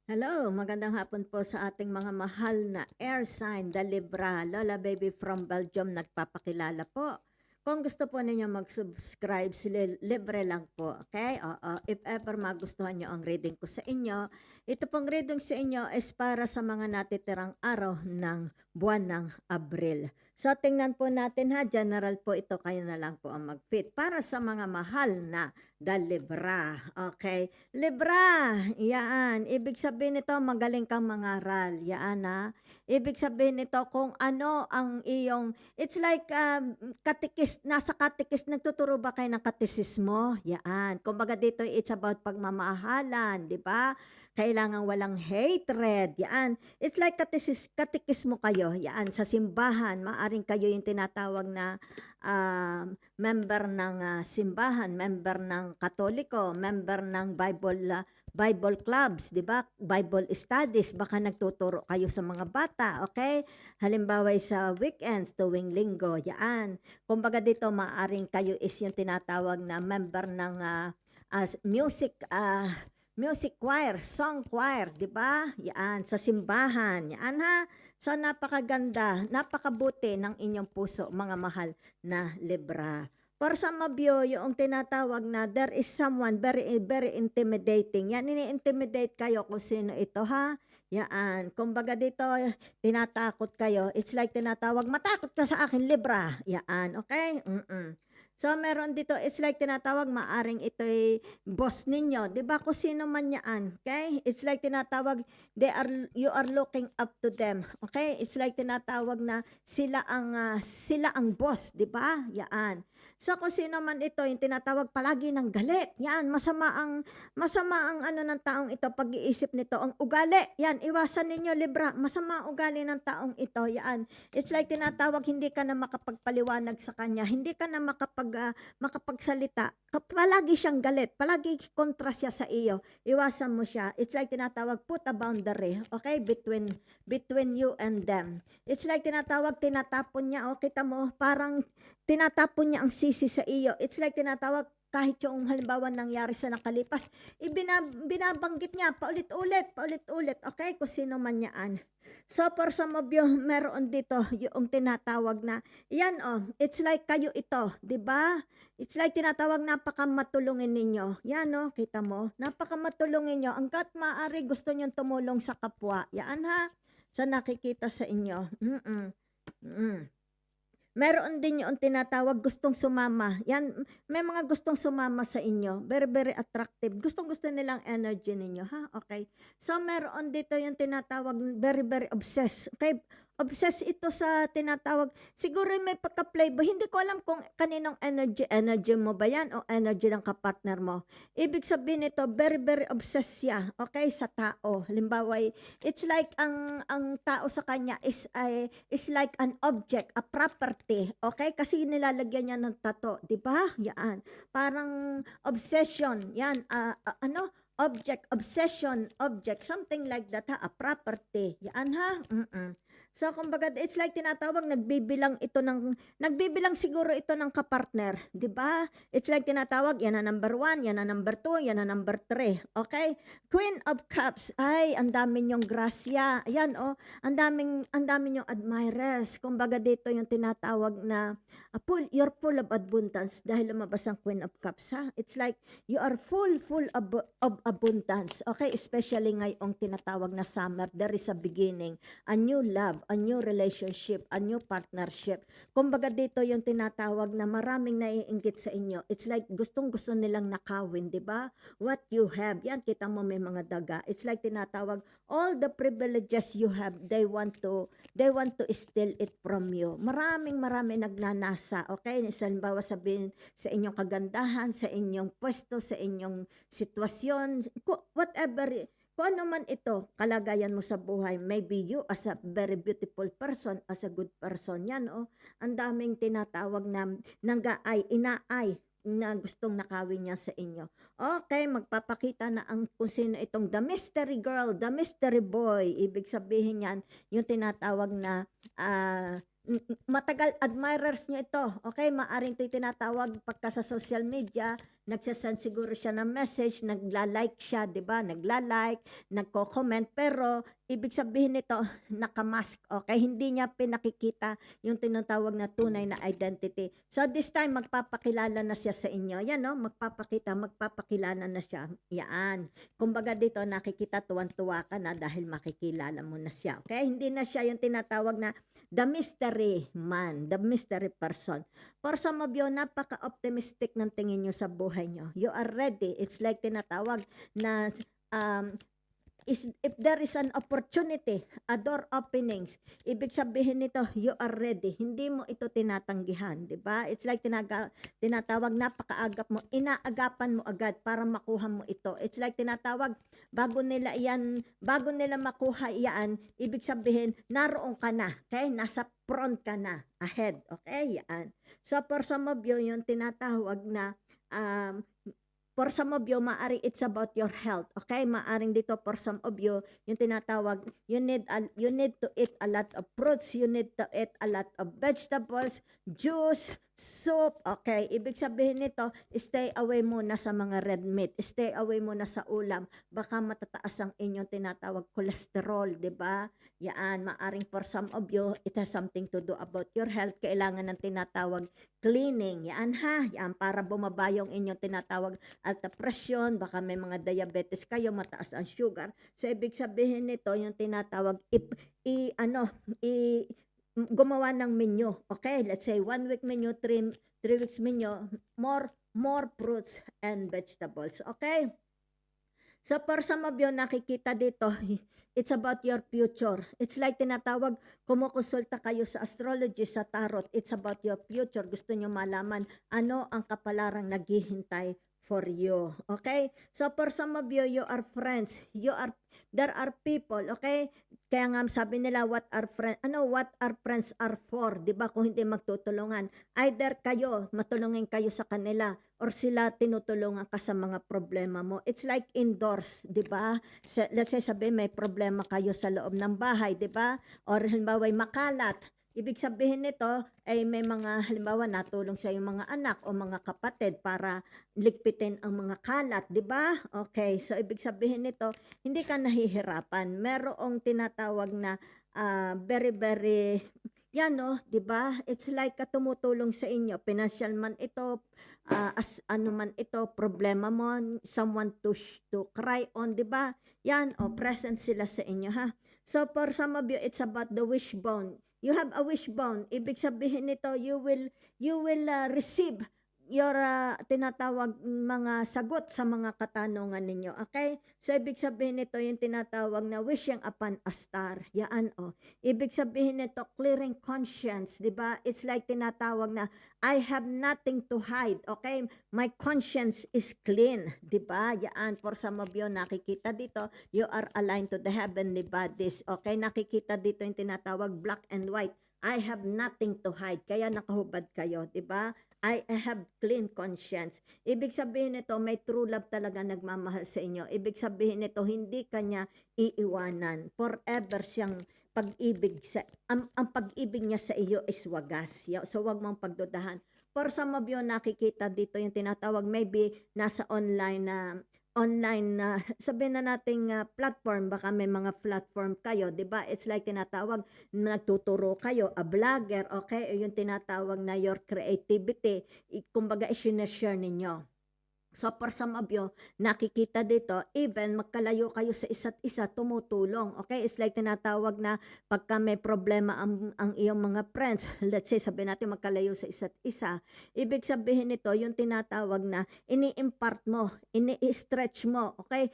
Hello, magandang hapon po sa ating mga mahal na air sign, the Libra. Lola Baby from Belgium nagpapakilala po. Kung gusto po ninyo mag-subscribe, libre lang po, okay? Oo, if ever magustuhan nyo ang reading ko sa inyo, ito pong reading sa inyo is para sa mga natitirang araw ng buwan ng Abril. So, tingnan po natin ha, general po ito, kayo na lang po ang mag-fit. Para sa mga mahal na the Libra, okay? Libra, yan. Ibig sabihin nito, magaling kang mangaral. Yan ha. Ibig sabihin nito, kung ano ang iyong, it's like nasa katikis, nagtuturo ba kayo ng katisismo? Yan. Kumbaga dito, it's about pagmamahalan, di ba? Kailangan walang hatred. Yan. It's like katikismo kayo. Yan. Sa simbahan, maaring kayo yung tinatawag na member ng simbahan, member ng Katoliko, member ng Bible clubs, 'di ba? Bible studies, baka nagtuturo kayo sa mga bata, okay? Halimbawa sa weekends, tuwing linggo, yan. Kumbaga dito maaring kayo is yung tinatawag na member ng music choir, song choir, 'di ba? Yan sa simbahan. Yan ha. So napakaganda, napakabuti ng inyong puso, mga mahal na Libra. For some of you, yung tinatawag na there is someone very intimidating. Yan, ini-intimidate kayo kung sino ito ha. Yan. Kumbaga dito, tinatakot kayo. It's like tinatawag, matakot ka sa akin, Libra. Yan. Okay? So, meron dito, it's like tinatawag, maaring ito'y boss ninyo. 'Di ba kung sino man yan? Okay? It's like tinatawag, you are looking up to them. Okay? It's like tinatawag na sila ang boss, 'di ba? Yan. So, kung sino man ito, yung tinatawag palagi ng galit. Yan, masama ang ano ng taong ito, pag-iisip nito, ang ugali. Yan, iwasan ninyo, Libra. Masama ang ugali ng taong ito. Yan. It's like tinatawag, hindi ka na makapagpaliwanag sa kanya. Hindi ka na makapagsalita. Palagi siyang galit. Palagi kontra siya sa iyo. Iwasan mo siya. It's like tinatawag, put a boundary. Okay? Between you and them. It's like tinatawag, tinatapon niya. O, kita mo, parang tinatapon niya ang sisi sa iyo. It's like tinatawag, kahit yung halimbawa nangyari sa nakalipas, binabanggit niya paulit-ulit, okay, kung sino man yaan. So for some of you, meron dito yung tinatawag na, yan it's like kayo ito, di ba? It's like tinatawag, napakamatulungin ninyo. Yan kita mo, napakamatulungin nyo. Hanggat maaari gusto nyo tumulong sa kapwa. Yan ha, sa nakikita sa inyo. Meron din yung tinatawag gustong sumama. Yan, may mga gustong sumama sa inyo. Very attractive. Gustong-gusto nilang energy ninyo, ha? Okay. So, meron dito yung tinatawag very obsessed. Okay? Obsessed ito sa tinatawag. Siguro may pagka-playboy. Hindi ko alam kung kaninong energy mo ba yan o energy ng kapartner mo. Ibig sabihin nito, very obsessed siya, okay, sa tao. Halimbawa, it's like ang tao sa kanya is like an object, a property, okay? Kasi nilalagyan niya ng tato, 'di ba? Yan. Parang obsession, yan, object, something like that ha, a property. Yan ha. So, kumbaga, it's like tinatawag, nagbibilang siguro ito ng kapartner, di ba? It's like tinatawag, yan na number 1, yan na number 2, yan na number 3, okay? Queen of Cups, ay, ang dami nyong grasya, yan ang dami nyong admirers, kumbaga dito yung tinatawag na, you're full of abundance, dahil lumabas ang Queen of Cups, ha? It's like, you are full of abundance, okay? Especially ngayong tinatawag na summer, there is a beginning, a new love, a new relationship, a new partnership. Kumbaga dito yung tinatawag na maraming naiinggit sa inyo. It's like gustong-gusto nilang nakawin, di ba? What you have, yan, kita mo may mga daga. It's like tinatawag, all the privileges you have, they want to steal it from you. Maraming nagnanasa, okay? Halimbawa sabihin sa inyong kagandahan, sa inyong pwesto, sa inyong sitwasyon, whatever, kung ano man ito, kalagayan mo sa buhay, maybe you as a very beautiful person, as a good person, yan ang daming tinatawag na inaay na gustong nakawin niya sa inyo. Okay, magpapakita na ang kung sino itong the mystery girl, the mystery boy. Ibig sabihin yan, yung tinatawag na matagal admirers nyo ito. Okay, maaring ito tinatawag pagka sa social media, nagsasend siguro siya ng message, nagla-like siya, 'di ba? Nagla-like, nagko-comment, pero ibig sabihin nito, nakamask, okay? Hindi niya pinakikita yung tinatawag na tunay na identity. So this time, magpapakilala na siya sa inyo. Yan, no? Magpapakilala na siya. Yan. Kumbaga dito, nakikita tuwan-tuwa ka na dahil makikilala mo na siya. Okay? Hindi na siya yung tinatawag na the mystery man, the mystery person. For some of you, napaka-optimistic ng tingin nyo sa buhay nyo. You are ready. It's like tinatawag na if there is an opportunity, a door openings, ibig sabihin nito, you are ready. Hindi mo ito tinatanggihan, di ba? It's like tinatawag, napakaagap mo, inaagapan mo agad para makuha mo ito. It's like tinatawag, bago nila makuha yan, ibig sabihin, naroon ka na, okay? Nasa front ka na, ahead, okay? Yan. So, for some of you, yung tinatawag na, for some of you, maaring it's about your health. Okay? Maaring dito for some of you, yung tinatawag, you need to eat a lot of fruits, you need to eat a lot of vegetables, juice, soup. Okay? Ibig sabihin nito, stay away muna sa mga red meat. Stay away muna sa ulam. Baka matataas ang inyong tinatawag cholesterol, di ba? Yan, maaring for some of you, it has something to do about your health. Kailangan ng tinatawag cleaning. Yan ha, yan, para bumaba yung inyong tinatawag alta presyon, baka may mga diabetes kayo, mataas ang sugar. So, ibig sabihin nito, yung tinatawag, gumawa ng menu. Okay, let's say 1 week menu, 3 weeks menu, more fruits and vegetables. Okay? So, for some of you, nakikita dito, it's about your future. It's like tinatawag, kumukonsulta kayo sa astrology, sa tarot. It's about your future. Gusto nyo malaman ano ang kapalarang naghihintay for you. Okay? So, for some of you, you are friends. There are people, okay? Kaya nga sabi nila, what are friends are for, 'di ba? Kung hindi magtutulungan, either kayo matulungin kayo sa kanila or sila tinutulungan ka sa mga problema mo. It's like indoors, 'di ba? So, let's say sabi may problema kayo sa loob ng bahay, 'di ba? Or halimbawa makalat. Ibig sabihin nito ay may mga halimbawa natulong sa yung mga anak o mga kapatid para ligpitin ang mga kalat, 'di ba? Okay, so ibig sabihin nito hindi ka nahihirapan. Merong tinatawag na very very yan no, 'di ba? It's like tumutulong sa inyo, financial man ito, as ano man ito, problema mo, someone to cry on, 'di ba? Yan, present sila sa inyo ha. So for some of you, it's about the wishbone. You have a wishbone. Ibig sabihin nito, you will receive your tinatawag mga sagot sa mga katanungan ninyo. Okay? So, ibig sabihin nito yung tinatawag na wishing upon a star. Yan, Ibig sabihin nito, clearing conscience. Diba? It's like tinatawag na, I have nothing to hide. Okay? My conscience is clean. Diba? Yan, for some of you, nakikita dito, you are aligned to the heavenly bodies. Okay? Nakikita dito yung tinatawag black and white. I have nothing to hide. Kaya nakahubad kayo, 'di ba? I have clean conscience. Ibig sabihin nito, may true love talaga nagmamahal sa inyo. Ibig sabihin nito, hindi kanya iiwanan. Forever siyang pag-ibig ang pag-ibig niya sa iyo is wagas. So wag mong pagdudahan. For some of you, nakikita dito yung tinatawag, maybe nasa online na sabihin na nating platform, baka may mga platform kayo, 'di ba? It's like tinatawag nagtuturo kayo, a vlogger, okay? Yung tinatawag na your creativity, kumbaga i-share ninyo. So for some of you, nakikita dito, even magkalayo kayo sa isa't isa, tumutulong. Okay? It's like tinatawag na pagka may problema ang iyong mga friends, let's say sabihin natin magkalayo sa isa't isa, ibig sabihin nito, yung tinatawag na ini-impart mo, ini-stretch mo, okay?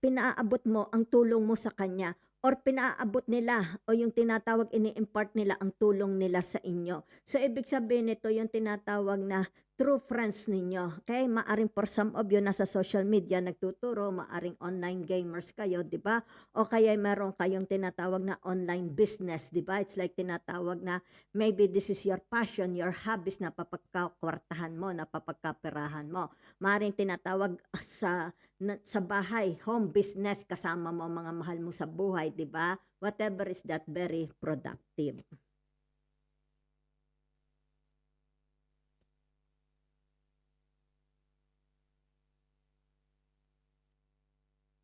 Pinaabot mo ang tulong mo sa kanya or pinaabot nila o yung tinatawag ini-impart nila ang tulong nila sa inyo. So ibig sabihin nito yung tinatawag na true friends ninyo. Okay? Maaring for some of you nasa social media nagtuturo, maaring online gamers kayo, 'di ba? O kaya meron kayong tinatawag na online business, 'di ba? It's like tinatawag na maybe this is your passion, your hobbies na papagkakwartahan mo, na papagkaperahan mo. Maaring tinatawag sa bahay, home business, kasama mo mga mahal mo sa buhay, 'di ba? Whatever is that, very productive.